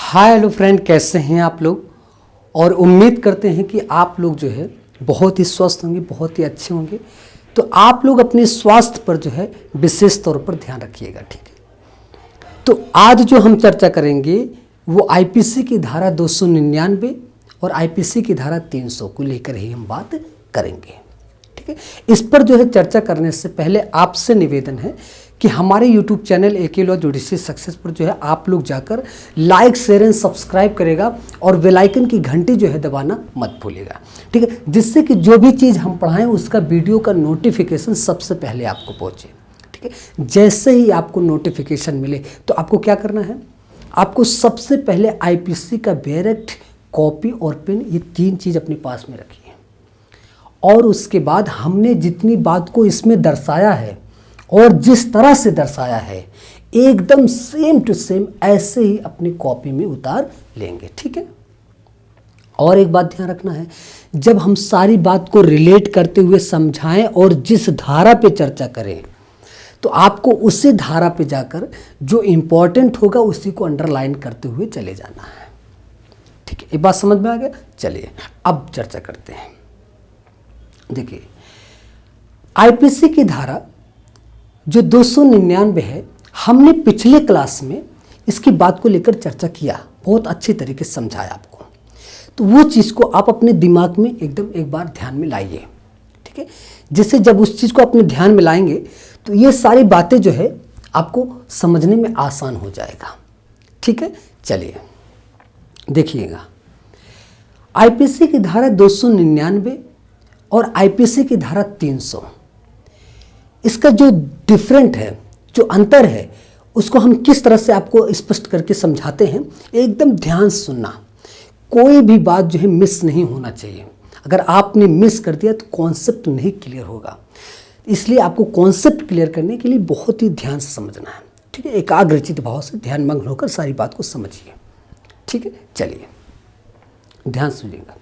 Hi hello friend, कैसे हैं आप लोग। और उम्मीद करते हैं कि आप लोग जो है बहुत ही स्वस्थ होंगे, बहुत ही अच्छे होंगे। तो आप लोग अपने स्वास्थ्य पर जो है विशेष तौर पर ध्यान रखिएगा, ठीक है। तो आज जो हम चर्चा करेंगे वो आईपीसी की धारा 299 और आईपीसी की धारा 300 को लेकर ही हम बात करेंगे, ठीक है। इस पर जो है चर्चा करने से पहले आपसे निवेदन है कि हमारे YouTube channel AK law judicial success पर जो है आप लोग जाकर लाइक शेयर एंड सब्सक्राइब करेगा और बेल आइकन की घंटी जो है दबाना मत भूलिएगा, ठीक है। जिससे कि जो भी चीज़ हम पढ़ाएं उसका वीडियो का नोटिफिकेशन सबसे पहले आपको पहुंचे, ठीक है। जैसे ही आपको नोटिफिकेशन मिले तो आपको क्या करना है, आपको सबसे पहले आईपीसी का डायरेक्ट कॉपी और पेन, ये तीन चीज़ अपने पास में रखिए। और उसके बाद हमने जितनी बात को इसमें दर्शाया है और जिस तरह से दर्शाया है एकदम सेम टू सेम ऐसे ही अपनी कॉपी में उतार लेंगे, ठीक है। और एक बात ध्यान रखना है, जब हम सारी बात को रिलेट करते हुए समझाएं और जिस धारा पे चर्चा करें तो आपको उसी धारा पे जाकर जो इम्पोर्टेंट होगा उसी को अंडरलाइन करते हुए चले जाना है, ठीक है। एक बात समझ में आ गया। चलिए अब चर्चा करते हैं। देखिए, आईपीसी की धारा जो 299 है, हमने पिछले क्लास में इसकी बात को लेकर चर्चा किया, बहुत अच्छी तरीके से समझाया आपको। तो वो चीज़ को आप अपने दिमाग में एकदम एक बार ध्यान में लाइए, ठीक है। जिससे जब उस चीज़ को अपने ध्यान में लाएंगे तो ये सारी बातें जो है आपको समझने में आसान हो जाएगा, ठीक है। चलिए देखिएगा, आईपीसी की धारा 299 और आईपीसी की धारा 300, इसका जो डिफरेंट है, जो अंतर है, उसको हम किस तरह से आपको स्पष्ट करके समझाते हैं। एकदम ध्यान से सुनना, कोई भी बात जो है मिस नहीं होना चाहिए। अगर आपने मिस कर दिया तो कॉन्सेप्ट नहीं क्लियर होगा। इसलिए आपको कॉन्सेप्ट क्लियर करने के लिए बहुत ही ध्यान से समझना है, ठीक है। एकाग्रचित भाव से ध्यानमग्न होकर सारी बात को समझिए, ठीक है। चलिए ध्यान सुनिएगा,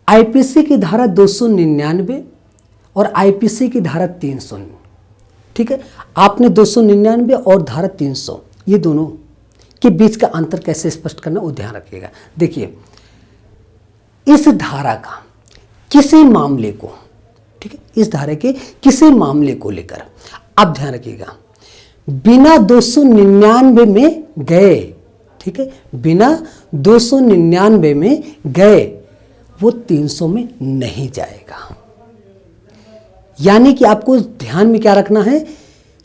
आईपीसी की धारा 299 और आईपीसी की धारा 300, ठीक है। आपने 299 और धारा 300 ये दोनों के बीच का अंतर कैसे स्पष्ट करना वो ध्यान रखिएगा। देखिए, इस धारा का किसी मामले को, ठीक है, इस धारा के किसी मामले को लेकर आप ध्यान रखिएगा, बिना 299 में गए, ठीक है, बिना 299 में गए वो 300 में नहीं जाएगा। यानी कि आपको ध्यान में क्या रखना है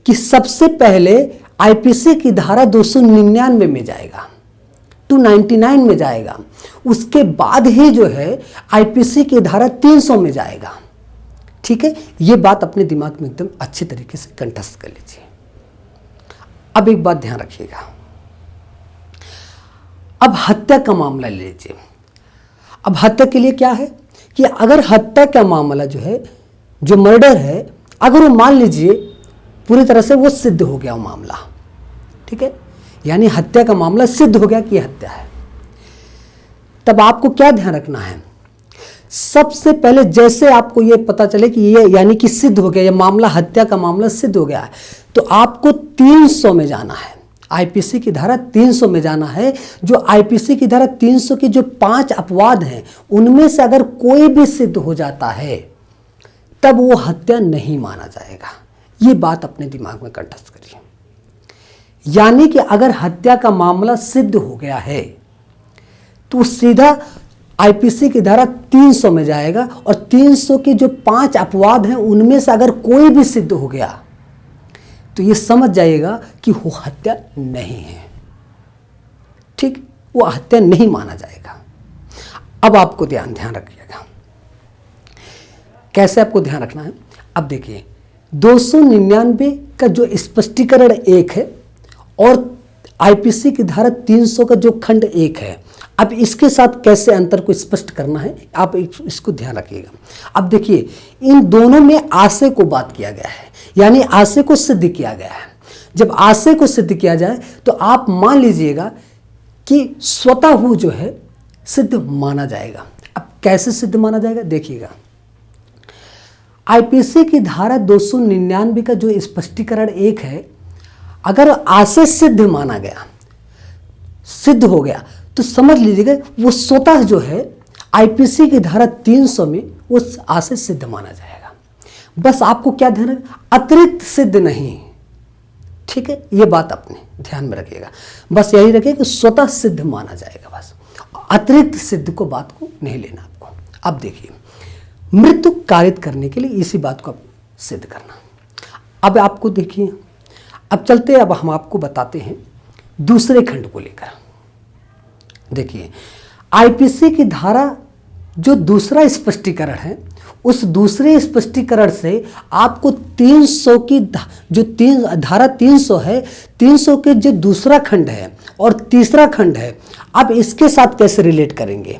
कि सबसे पहले आईपीसी की धारा 299 में जाएगा, 299 में जाएगा, उसके बाद ही जो है आईपीसी की धारा 300 में जाएगा, ठीक है। ये बात अपने दिमाग में एकदम अच्छे तरीके से कंठस्थ कर लीजिए। अब एक बात ध्यान रखिएगा, अब हत्या का मामला ले लीजिए। अब हत्या के लिए क्या है कि अगर हत्या का मामला जो है, जो मर्डर है, अगर वो मान लीजिए पूरी तरह से वो सिद्ध हो गया वो मामला, ठीक है, यानी हत्या का मामला सिद्ध हो गया कि ये हत्या है, तब आपको क्या ध्यान रखना है, सबसे पहले जैसे आपको ये पता चले कि ये यानी कि सिद्ध हो गया, ये मामला हत्या का मामला सिद्ध हो गया है, तो आपको 300 में जाना है, आईपीसी की धारा 300 में जाना है। जो आईपीसी की धारा 300 की जो 5 अपवाद हैं उनमें से अगर कोई भी सिद्ध हो जाता है तब वो हत्या नहीं माना जाएगा। ये बात अपने दिमाग में कंठस्थ करिए। यानी कि अगर हत्या का मामला सिद्ध हो गया है तो सीधा आईपीसी की धारा 300 में जाएगा और 300 के जो 5 अपवाद हैं उनमें से अगर कोई भी सिद्ध हो गया तो ये समझ जाइएगा कि वो हत्या नहीं है, ठीक, वो हत्या नहीं माना जाएगा। अब आपको ध्यान रखिएगा, कैसे आपको ध्यान रखना है। अब देखिए, 299 का जो स्पष्टीकरण 1 है और आईपीसी की धारा 300 का जो खंड 1 है, अब इसके साथ कैसे अंतर को स्पष्ट करना है आप इसको ध्यान रखिएगा। अब देखिए, इन दोनों में आशय को बात किया गया है, यानी आशय को सिद्ध किया गया है। जब आशय को सिद्ध किया जाए तो आप मान लीजिएगा कि स्वतः वो जो है सिद्ध माना जाएगा। अब कैसे सिद्ध माना जाएगा देखिएगा, आईपीसी की धारा 299 का जो स्पष्टीकरण 1 है, अगर आशय सिद्ध माना गया, सिद्ध हो गया तो समझ लीजिएगा वो स्वतः जो है आईपीसी की धारा 300 में उस आशय सिद्ध माना जाएगा। बस आपको क्या ध्यान रखना, अतिरिक्त सिद्ध नहीं, ठीक है, ये बात अपने ध्यान में रखिएगा। बस यही रखिए कि स्वतः सिद्ध माना जाएगा, बस अतिरिक्त सिद्ध को बात को नहीं लेना आपको। अब देखिए, मृत्यु कारित करने के लिए इसी बात को सिद्ध करना। अब आपको देखिए, अब चलते अब हम आपको बताते हैं दूसरे खंड को लेकर। देखिए, आईपीसी की धारा जो दूसरा स्पष्टीकरण है, उस दूसरे स्पष्टीकरण से आपको 300 की जो धारा 300 है, 300 के जो दूसरा खंड है और तीसरा खंड है, अब इसके साथ कैसे रिलेट करेंगे,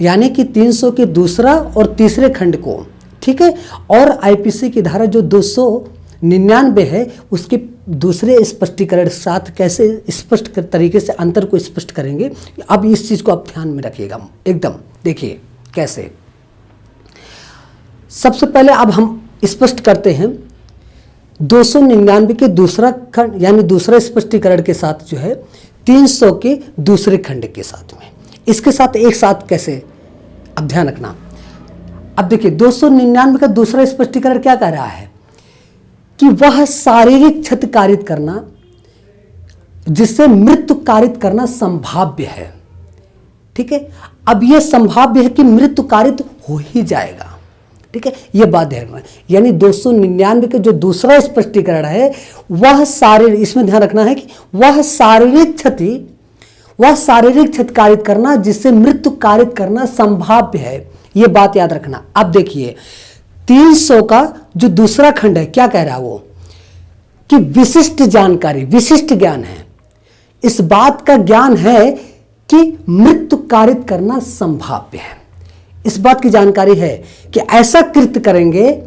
यानी कि 300 के दूसरा और तीसरे खंड को, ठीक है, और आईपीसी की धारा जो 299 है उसके दूसरे स्पष्टीकरण के साथ कैसे स्पष्ट तरीके से अंतर को स्पष्ट करेंगे। अब इस चीज़ को आप ध्यान में रखिएगा एकदम। देखिए कैसे, सबसे पहले अब हम स्पष्ट करते हैं 299 के दूसरा खंड यानी दूसरा स्पष्टीकरण के साथ जो है 300 के दूसरे खंड के साथ में, इसके साथ एक साथ कैसे, अब ध्यान रखना। अब देखिए 299 का दूसरा स्पष्टीकरण क्या कह रहा है कि वह शारीरिक क्षति कारित करना जिससे मृत्यु कारित करना संभाव्य है, ठीक है। अब यह संभाव्य है कि मृत्यु कारित हो ही जाएगा, ठीक है, यह बात ध्यान रखना। यानी 299 का जो दूसरा स्पष्टीकरण है वह शारीरिक, इसमें ध्यान रखना है कि वह शारीरिक क्षति कारित करना जिससे मृत्यु कारित करना संभाव्य है, यह बात याद रखना। अब देखिए 300 का जो दूसरा खंड है क्या कह रहा है वो, कि विशिष्ट जानकारी, विशिष्ट ज्ञान है, इस बात का ज्ञान है कि मृत्यु कारित करना संभाव्य है। इस बात की जानकारी है कि ऐसा कृत्य करेंगे,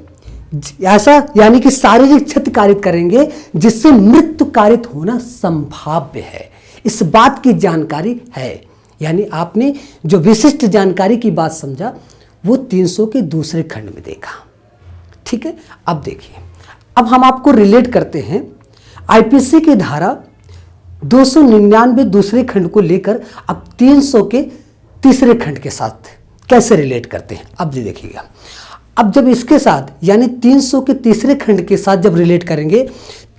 ऐसा यानी कि शारीरिक क्षति कारित करेंगे जिससे मृत्यु कारित होना संभाव्य है, इस बात की जानकारी है। यानी आपने जो विशिष्ट जानकारी की बात समझा वो 300 के दूसरे खंड में देखा, ठीक है। अब देखिए, अब हम आपको रिलेट करते हैं आईपीसी की धारा 299 दूसरे खंड को लेकर अब 300 के तीसरे खंड के साथ कैसे रिलेट करते हैं। अब देखिएगा, अब जब इसके साथ यानी 300 के तीसरे खंड के साथ जब रिलेट करेंगे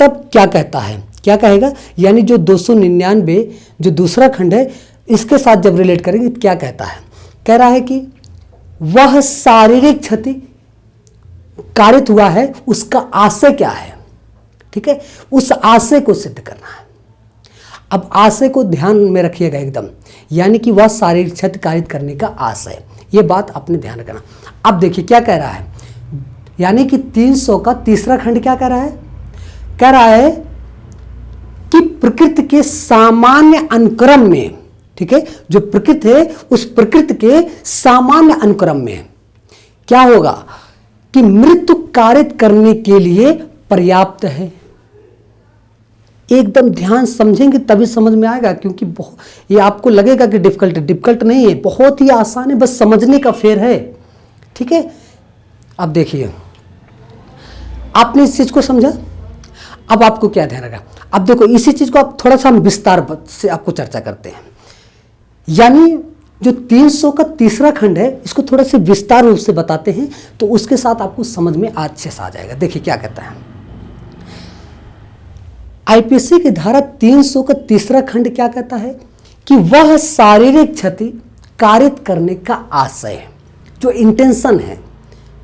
तब क्या कहता है, क्या कहेगा, यानी जो 299 जो दूसरा खंड है इसके साथ जब रिलेट करेंगे क्या कहता है, कह रहा है कि वह शारीरिक क्षति कारित हुआ है उसका आशय क्या है, ठीक है, उस आशय को सिद्ध करना है। अब आशय को ध्यान में रखिएगा एकदम, यानी कि वह शारीरिक क्षति कारित करने का आशय, ये बात अपने ध्यान रखना। अब देखिए क्या कह रहा है, यानी कि 300 का तीसरा खंड क्या कह रहा है, कह रहा है कि प्रकृति के सामान्य अनुक्रम में, ठीक है, जो प्रकृति है उस प्रकृति के सामान्य अनुक्रम में क्या होगा कि मृत्यु कारित करने के लिए पर्याप्त है। एकदम ध्यान समझेंगे तभी समझ में आएगा, क्योंकि ये आपको लगेगा कि डिफिकल्ट नहीं है, बहुत ही आसान है, बस समझने का फेर है, ठीक है। अब देखिए आपने इस चीज को समझा, अब आपको क्या ध्यान रखा। अब देखो इसी चीज को आप थोड़ा सा हम विस्तार से आपको चर्चा करते हैं, यानी जो 300 का तीसरा खंड है इसको थोड़ा से विस्तार रूप से बताते हैं तो उसके साथ आपको समझ में अच्छे से आ जाएगा। देखिए क्या कहता है, आईपीसी की धारा 300 का तीसरा खंड क्या कहता है कि वह शारीरिक क्षति कारित करने का आशय, जो इंटेंशन है,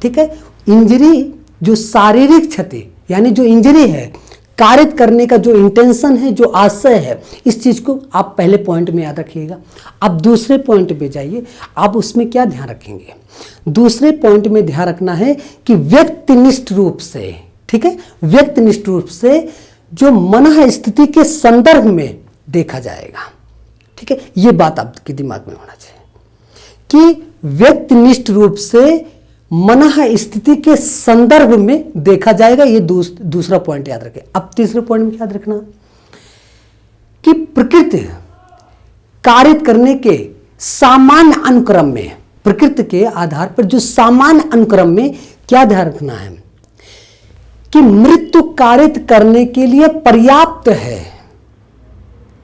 ठीक है, इंजरी, जो शारीरिक क्षति यानी जो इंजरी है कारित करने का जो इंटेंशन है, जो आशय है, इस चीज को आप पहले पॉइंट में याद रखिएगा। अब दूसरे पॉइंट पे जाइए, आप उसमें क्या ध्यान रखेंगे, दूसरे पॉइंट में ध्यान रखना है कि व्यक्तिनिष्ठ रूप से, ठीक है, व्यक्तिनिष्ठ रूप से जो मन स्थिति के संदर्भ में देखा जाएगा, ठीक है, ये बात आपके दिमाग में होना चाहिए कि व्यक्तिनिष्ठ रूप से मन स्थिति के संदर्भ में देखा जाएगा। ये दूसरा पॉइंट याद रखें। अब तीसरे पॉइंट में याद रखना कि प्रकृति कारित करने के सामान्य अनुक्रम में, प्रकृति के आधार पर जो सामान्य अनुक्रम में क्या ध्यान रखना है कि मृत्यु कारित करने के लिए पर्याप्त है,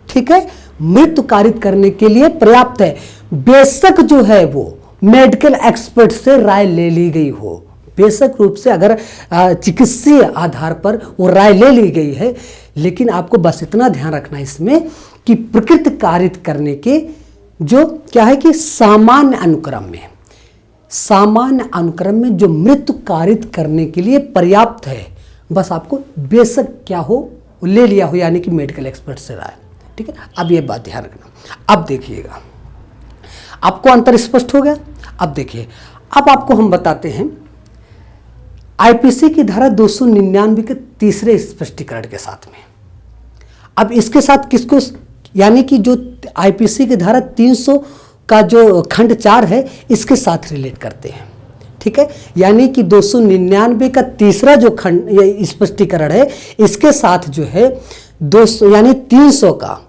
ठीक है, मृत्यु कारित करने के लिए पर्याप्त है। बेशक जो है वो मेडिकल एक्सपर्ट से राय ले ली गई हो, बेशक रूप से अगर चिकित्सीय आधार पर वो राय ले ली गई है, लेकिन आपको बस इतना ध्यान रखना इसमें कि प्रकृति कारित करने के जो क्या है कि सामान्य अनुक्रम में जो मृत्यु कारित करने के लिए पर्याप्त है, बस आपको बेशक क्या हो ले लिया हो, यानी कि मेडिकल एक्सपर्ट से राय। ठीक है, अब ये बात ध्यान रखना। अब देखिएगा, आपको अंतर स्पष्ट हो गया। अब देखिए, अब आपको हम बताते हैं आईपीसी की धारा 299 के तीसरे स्पष्टीकरण के साथ में। अब इसके साथ किसको, यानी कि जो आईपीसी की धारा 300 का जो खंड 4 है इसके साथ रिलेट करते हैं। ठीक है, यानी कि 299 का तीसरा जो खंड स्पष्टीकरण है इसके साथ जो है 200 यानी 300 का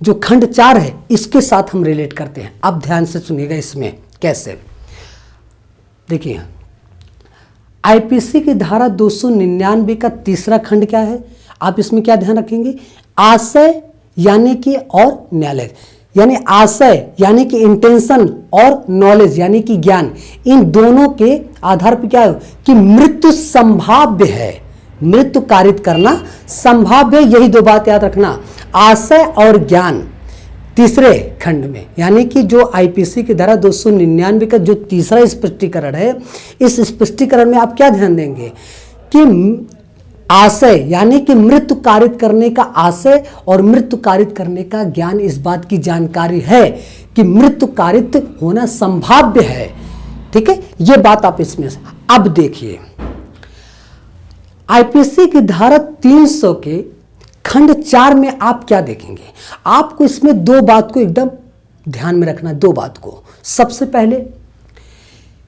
जो खंड 4 है इसके साथ हम रिलेट करते हैं। अब ध्यान से सुनिएगा इसमें कैसे। देखिए, आईपीसी की धारा 299 का तीसरा खंड क्या है, आप इसमें क्या ध्यान रखेंगे, आशय यानी कि और न्यायालय, यानी आशय यानी कि इंटेंशन और नॉलेज यानी कि ज्ञान, इन दोनों के आधार पर क्या है कि मृत्यु संभाव्य है, मृत्यु कारित करना संभाव्य, यही दो बात याद रखना, आशय और ज्ञान तीसरे खंड में। यानी कि जो आईपीसी की धारा 299 का जो तीसरा स्पष्टीकरण है, इस स्पष्टीकरण में आप क्या ध्यान देंगे कि आशय यानी कि मृत्यु कारित करने का आशय और मृत्यु कारित करने का ज्ञान, इस बात की जानकारी है कि मृत्यु कारित होना संभाव्य है। ठीक है, ये बात आप इसमें। अब देखिए, आईपीसी की धारा 300 के खंड 4 में आप क्या देखेंगे, आपको इसमें दो बात को एकदम ध्यान में रखना, दो बात को। सबसे पहले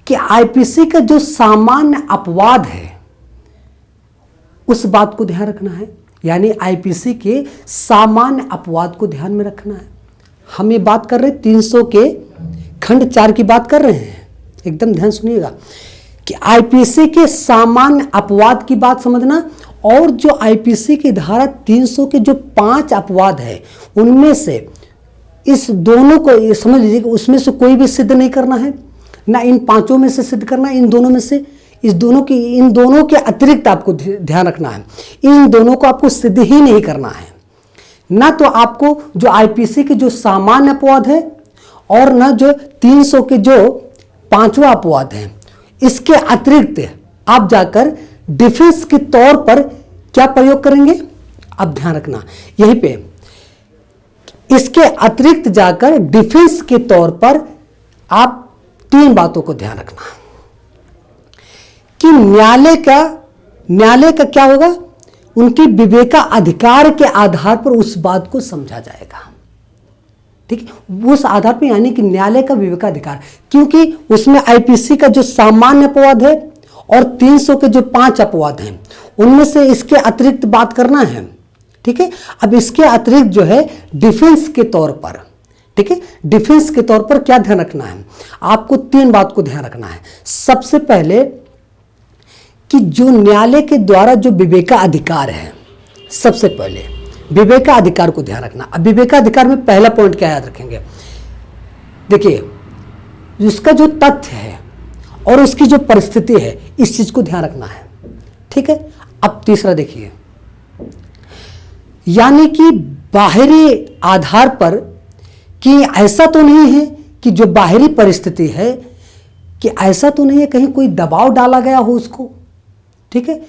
कि आईपीसी का जो सामान्य अपवाद है उस बात को ध्यान रखना है, यानी आईपीसी के सामान्य अपवाद को ध्यान में रखना है। हम ये बात कर रहे हैं 300 के खंड 4 की बात कर रहे हैं, एकदम ध्यान सुनिएगा कि आईपीसी के सामान्य अपवाद की बात समझना, और जो आईपीसी की धारा 300 के जो 5 अपवाद है उनमें से इस दोनों को ये समझ लीजिए कि उसमें से कोई भी सिद्ध नहीं करना है, ना इन पांचों में से सिद्ध करना है, इन दोनों में से, इन दोनों के अतिरिक्त आपको ध्यान रखना है, इन दोनों को आपको सिद्ध ही नहीं करना है। ना तो आपको जो आईपीसी के जो सामान्य अपवाद है और ना जो 300 के जो 5वां अपवाद है, इसके अतिरिक्त आप जाकर डिफेंस के तौर पर क्या प्रयोग करेंगे, अब ध्यान रखना यहीं पे, इसके अतिरिक्त जाकर डिफेंस के तौर पर आप 3 बातों को ध्यान रखना कि न्यायालय का क्या होगा, उनकी विवेकाधिकार के आधार पर उस बात को समझा जाएगा। ठीक है, उस आधार पर, यानी कि न्यायालय का विवेकाधिकार, क्योंकि उसमें आईपीसी का जो सामान्य अपवाद है और 300 के जो 5 अपवाद हैं उनमें से इसके अतिरिक्त बात करना है। ठीक है, अब इसके अतिरिक्त जो है डिफेंस के तौर पर, ठीक है, डिफेंस के तौर पर क्या ध्यान रखना है, आपको 3 बात को ध्यान रखना है। सबसे पहले कि जो न्यायालय के द्वारा जो विवेकाधिकार है, सबसे पहले विवेकाधिकार को ध्यान रखना। अब विवेकाधिकार में पहला पॉइंट क्या याद रखेंगे, देखिए उसका जो तथ्य है और उसकी जो परिस्थिति है, इस चीज को ध्यान रखना है। ठीक है, अब तीसरा देखिए, यानी कि बाहरी आधार पर कि ऐसा तो नहीं है कि जो बाहरी परिस्थिति है कि ऐसा तो नहीं है कहीं कोई दबाव डाला गया हो उसको। ठीक है,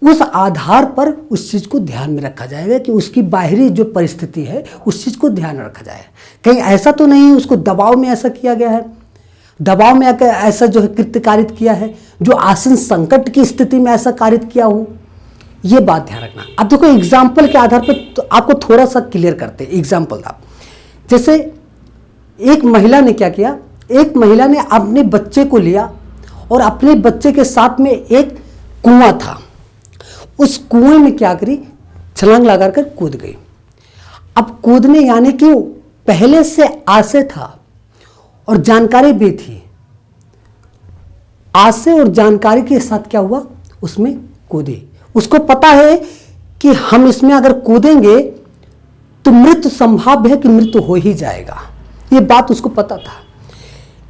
उस आधार पर उस चीज को ध्यान में रखा जाएगा कि उसकी बाहरी जो परिस्थिति है उस चीज को ध्यान में रखा जाए, कहीं ऐसा तो नहीं उसको दबाव में ऐसा किया गया है, दबाव में ऐसा जो है कृत्य कारित किया है, जो आसन संकट की स्थिति में ऐसा कारित किया हो, ये बात ध्यान रखना। अब देखो एग्जाम्पल के आधार पर तो आपको थोड़ा सा क्लियर करते हैं। एग्जाम्पल आप, जैसे एक महिला ने क्या किया, एक महिला ने अपने बच्चे को लिया और अपने बच्चे के साथ में एक कुआं था, उस कुएं में क्या करी, छलांग लगाकर कूद गई। अब कूदने यानी कि पहले से आशय था और जानकारी भी थी, आशय और जानकारी के साथ क्या हुआ, उसमें कूदी। उसको पता है कि हम इसमें अगर कूदेंगे तो मृत्यु संभाव्य है कि मृत्यु हो ही जाएगा, ये बात उसको पता था।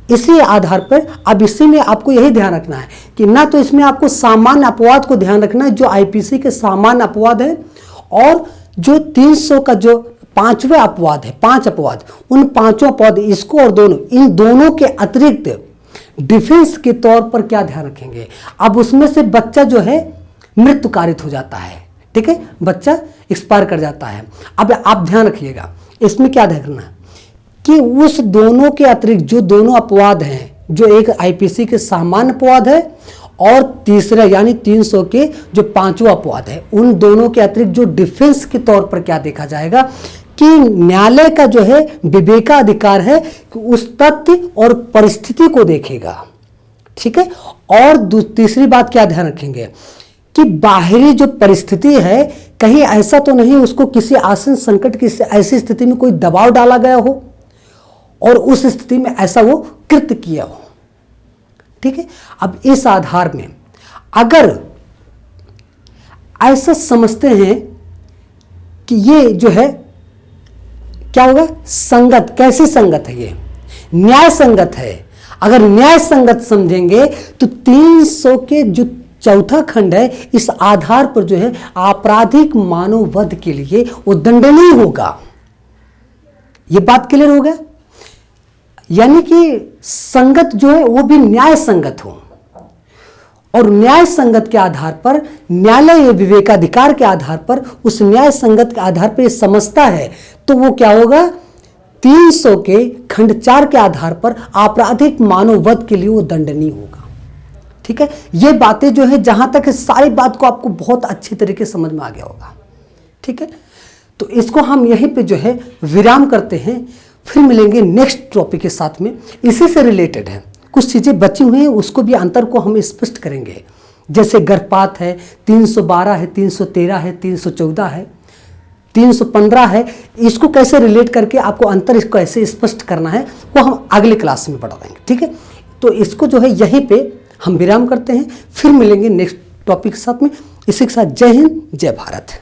इसी आधार पर अब इसी में आपको यही ध्यान रखना है कि ना तो इसमें आपको सामान्य अपवाद को ध्यान रखना है जो आईपीसी के सामान्य अपवाद है, और जो 300 का जो 5वें अपवाद है, 5 अपवाद, उन 5 अपवाद इसको और दोनों, इन दोनों के अतिरिक्त डिफेंस के तौर पर क्या ध्यान रखेंगे। अब उसमें से बच्चा जो है मृत्यु कारित हो जाता है, ठीक है, बच्चा एक्सपायर कर जाता है। अब आप ध्यान रखिएगा इसमें क्या ध्यान रखना है कि उस दोनों के अतिरिक्त जो दोनों अपवाद हैं, जो एक आईपीसी के सामान्य अपवाद है और तीसरा यानी 300 के जो 5वां अपवाद है, उन दोनों के अतिरिक्त जो डिफेंस के तौर पर क्या देखा जाएगा कि न्यायालय का जो है विवेकाधिकार है कि उस तथ्य और परिस्थिति को देखेगा, ठीक है। और तीसरी बात क्या ध्यान रखेंगे कि बाहरी जो परिस्थिति है, कहीं ऐसा तो नहीं उसको किसी आसन संकट की ऐसी स्थिति में कोई दबाव डाला गया हो और उस स्थिति में ऐसा वो कृत्य किया हो, ठीक है। अब इस आधार में अगर ऐसा समझते हैं कि ये जो है क्या होगा, संगत, कैसी संगत है, ये न्याय संगत है। अगर न्याय संगत समझेंगे तो 300 के जो 4था खंड है, इस आधार पर जो है आपराधिक मानव वध के लिए वो दंडनीय होगा। ये बात क्लियर हो गया, यानी कि संगत जो है वो भी न्याय संगत हो, और न्याय संगत के आधार पर न्यायालय विवेकाधिकार के आधार पर उस न्याय संगत के आधार पर ये समझता है तो वो क्या होगा, 300 के खंड 4 के आधार पर आपराधिक मानव वध के लिए वो दंडनीय होगा, ठीक है। ये बातें जो है जहां तक है सारी बात को आपको बहुत अच्छी तरीके से समझ में आ गया होगा, ठीक है। तो इसको हम यहीं पे जो है विराम करते हैं, फिर मिलेंगे नेक्स्ट टॉपिक के साथ में। इसी से रिलेटेड है, कुछ चीजें बची हुई हैं, उसको भी अंतर को हम स्पष्ट करेंगे। जैसे गर्भपात है, 312 है, 313 है, 314 है, 315 है, इसको कैसे रिलेट करके आपको अंतर इसको कैसे स्पष्ट करना है वो हम अगले क्लास में पढ़ाएंगे, ठीक है। तो इसको जो है यहीं पे हम विराम करते हैं, फिर मिलेंगे नेक्स्ट टॉपिक के साथ में। इसी के साथ जय हिंद, जय भारत।